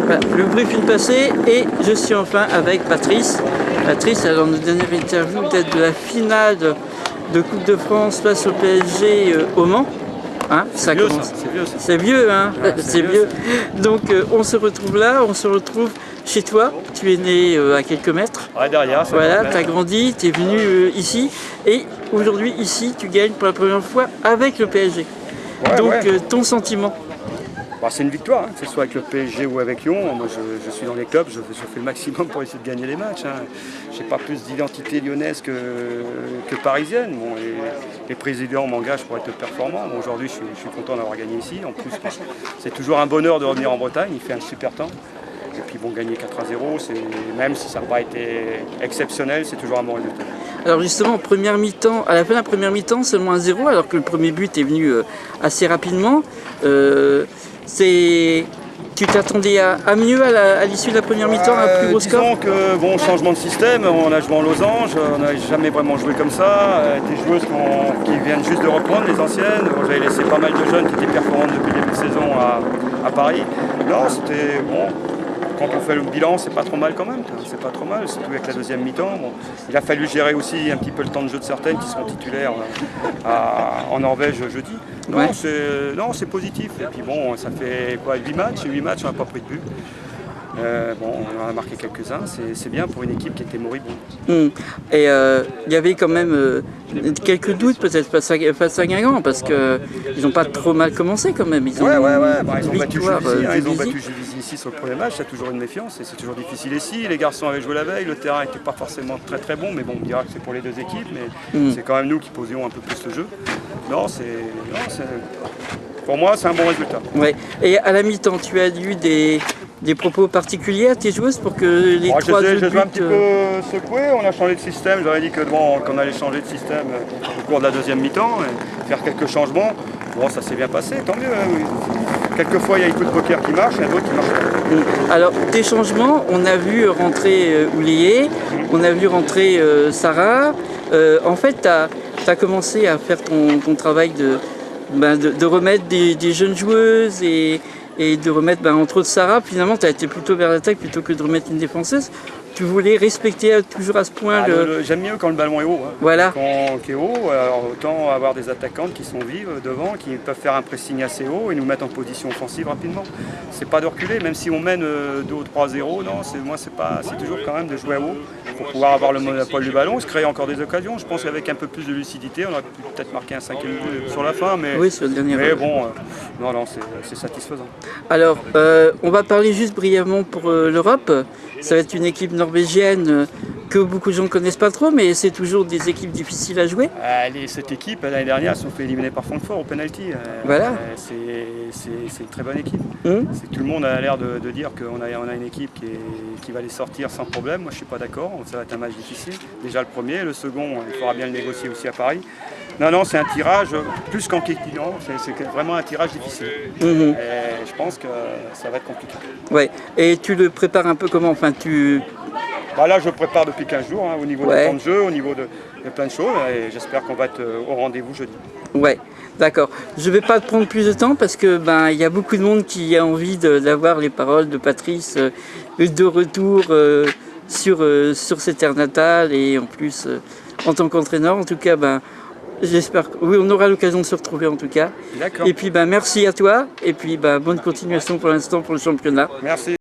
Voilà, le briefing passé et je suis enfin avec Patrice. Patrice, alors notre dernière interview date de la finale de Coupe de France face au PSG au Mans. Hein, ça commence. C'est vieux ça. C'est vieux, hein. Ouais, c'est vieux. Donc on se retrouve là, on se retrouve chez toi. Tu es né à quelques mètres. Ouais, derrière. Voilà, tu as grandi, tu es venu ici. Et aujourd'hui, ici, tu gagnes pour la première fois avec le PSG. Ouais, donc ouais. Ton sentiment? Bah, c'est une victoire, hein, que ce soit avec le PSG ou avec Lyon. Moi, je suis dans les clubs, je fais le maximum pour essayer de gagner les matchs. Hein. Je n'ai pas plus d'identité lyonnaise que parisienne. Bon, les présidents m'engagent pour être performant. Bon, aujourd'hui, je suis content d'avoir gagné ici. En plus, c'est toujours un bonheur de revenir en Bretagne. Il fait un super temps. Et puis, bon, gagner 4-0, même si ça n'a pas été exceptionnel, c'est toujours un bon résultat. Alors justement, en première mi-temps, à la fin de la première mi-temps, seulement 1-0, alors que le premier but est venu assez rapidement. Tu t'attendais à mieux à l'issue de la première mi-temps, à un plus gros score? Disons que, bon, changement de système, on a joué en losange, on n'a jamais vraiment joué comme ça. Des joueuses qui viennent juste de reprendre, les anciennes. J'avais laissé pas mal de jeunes qui étaient performantes depuis le début de saison à Paris. Non, c'était bon. Quand on fait le bilan, c'est pas trop mal quand même. C'est pas trop mal, surtout avec la deuxième mi-temps. Bon, il a fallu gérer aussi un petit peu le temps de jeu de certaines qui seront titulaires en Norvège jeudi. Non, ouais. C'est positif. Et puis bon, ça fait quoi, 8 matchs, on n'a pas pris de but. Bon, on en a marqué quelques-uns, c'est bien pour une équipe qui était moribonde. Et il y avait quand même quelques doutes peut-être face à Guingamp, parce qu'ils n'ont pas trop mal commencé quand même. Ils ont battu Juvisy ici sur le premier match, c'est toujours une méfiance et c'est toujours difficile ici. Les garçons avaient joué la veille, le terrain n'était pas forcément très bon, mais bon, on dira que c'est pour les deux équipes, mais c'est quand même nous qui posions un peu plus le jeu. Pour moi, c'est un bon résultat. Ouais. Et à la mi-temps, tu as eu des propos particuliers à tes joueuses pour que les trois buts... Je les ai un petit peu secoués, on a changé de système, j'aurais dit qu'on allait changer de système au cours de la deuxième mi-temps, et faire quelques changements. Bon, ça s'est bien passé, tant mieux. Hein, oui. Quelquefois, il y a une coup de poker qui marche, et d'autres qui marchent pas. Alors, tes changements, on a vu rentrer Oulié, on a vu rentrer Sarah. En fait, tu as commencé à faire ton travail de remettre des jeunes joueuses et de remettre, entre autres Sarah. Finalement, tu as été plutôt vers l'attaque plutôt que de remettre une défenseuse. Tu voulais respecter toujours à ce point J'aime mieux quand le ballon est haut. Hein. Voilà. Quand il est haut, alors autant avoir des attaquantes qui sont vives devant, qui peuvent faire un pressing assez haut et nous mettre en position offensive rapidement. C'est pas de reculer, même si on mène 2 ou 3-0, non, c'est toujours quand même de jouer à haut pour pouvoir avoir le monopole du ballon, se créer encore des occasions. Je pense qu'avec un peu plus de lucidité, on aurait pu peut-être marquer un 5e but sur la fin, mais, oui, sur le dernier bon, c'est satisfaisant. Alors, on va parler juste brièvement pour l'Europe. Ça va être une équipe norvégienne que beaucoup de gens ne connaissent pas trop, mais c'est toujours des équipes difficiles à jouer. Cette équipe, l'année dernière, elles se sont fait éliminer par Francfort au penalty. Voilà. C'est une très bonne équipe. Tout le monde a l'air de dire qu'on a une équipe qui va les sortir sans problème. Moi, je ne suis pas d'accord. Ça va être un match difficile. Déjà le premier, le second, il faudra bien le négocier aussi à Paris. Non, c'est un tirage plus qu'enquiquinant. C'est vraiment un tirage difficile. Et je pense que ça va être compliqué. Ouais. Et tu le prépares un peu comment? Là, je prépare depuis 15 jours, au niveau du temps de jeu, au niveau de plein de choses, et j'espère qu'on va être au rendez-vous jeudi. Ouais, d'accord. Je ne vais pas te prendre plus de temps parce que y a beaucoup de monde qui a envie d'avoir les paroles de Patrice de retour sur ses terres natales et en plus en tant qu'entraîneur. En tout cas, j'espère qu'on aura l'occasion de se retrouver en tout cas. D'accord. Et puis merci à toi et puis bonne continuation pour l'instant pour le championnat. Merci.